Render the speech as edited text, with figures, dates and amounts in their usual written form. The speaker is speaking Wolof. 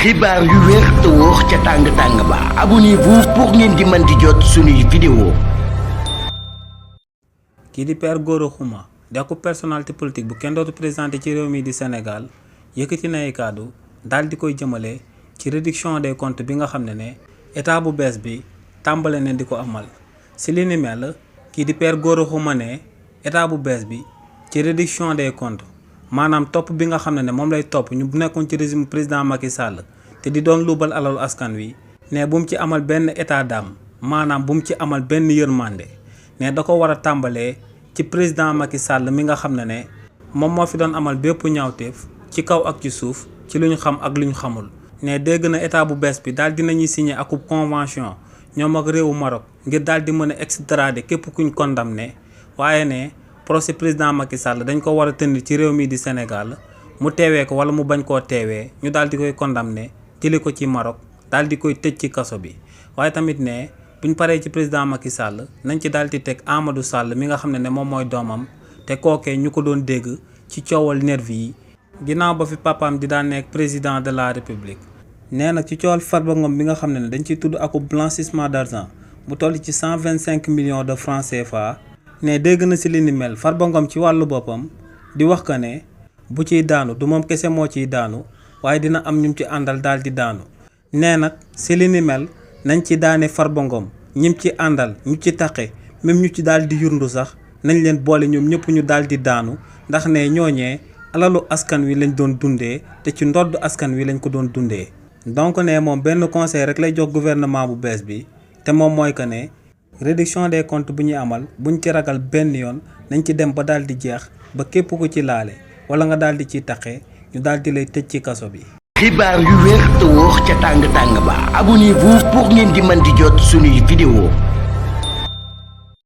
xibaar yu wér te wóor ca tàng-tàng ba abonnez-vous pour ngeen di mën di jot suñuy vidéo. kii di Père Gora Khouma di ak personnalité politique bu kenn dootu présenté ci réew mi di Sénégal yëkkati na ay kàddu daal di koy jëmale ci réduction des comptes bi nga xam ne état bu bees bi tàmbale ne di ko amal si li ni mel kii di Père Gora Khouma ne état bu bees bi ci réduction des comptes maanaam topp bi nga xam ne moom lay topp ñu nekkoon ci régime président Macky Sall te di doon luubal alalu askan wi ne bu mu ci amal benn état d'âme maanaam bu mu ci amal benn yërmande ne da ko war a tàmbalee ci président Macky Sall mi nga xam ne moom moo fi doon amal bépp ñaawteef ci kaw ak ci suuf ci lu ñu xam ak lu ñu xamul. ne dégg na état bu bees bi daal dinañuy signé akub convention ñoom ak réewu Maroc ngir daal di mën a extrader képp kuñ condamné waaye ne procès président Macky Sall dañ ko war a tënn ci réew mi di Sénégal mu teewee ko wala mu bañ koo teewee ñu daal di koy condamné jëlee ko ci Maroc daal di koy tëj ci kaso bi. waaye tamit ne buñ paree ci président Macky Sall nañ ci daal di teg Amadou Sall mi nga xam ne moom mooy doomam te kookee ñu ko doon dégg ci coowal nervi yi ginnaaw ba fi papaam di daan nekk président de la république. nee nag ci coowal Farba Ngom bi nga xam ne dañ ciy tudd akub blanchissement d'argent bu toll ci 125 millions de francs CFA. ne dégg na si li ni mel Farba Ngom ci wàllu boppam di wax que ne bu ciy daanu du moom kese moo ciy daanu waaye dina am ñum ci àndal daal di daanu. nee nag si li ni mel nañ ci daane Farba Ngom ñim ci àndal ñu ci taqe même ñu ci daal di yurndu sax nañ leen boole ñoom ñëpp ñu daal di daanu ndax ne ñooñee alalu askan wi lañ doon dundee te ci ndodd askan wi lañ ko doon dundee. donc ne moom benn conseil rek lay jox gouvernement bu bees bi te moom mooy que ne réduction des comptes bu ñuy amal buñ ci ragal benn yoon nañ ci dem ba daal di jeex ba képp ku ci laale wala nga daal di ciy taqe ñu daal di lay tëj ci kaso bi. xibaar yu wér te wóor ca tàng-tàng ba abonnez-vous pour ngeen di mën di jot suñuy vidéo.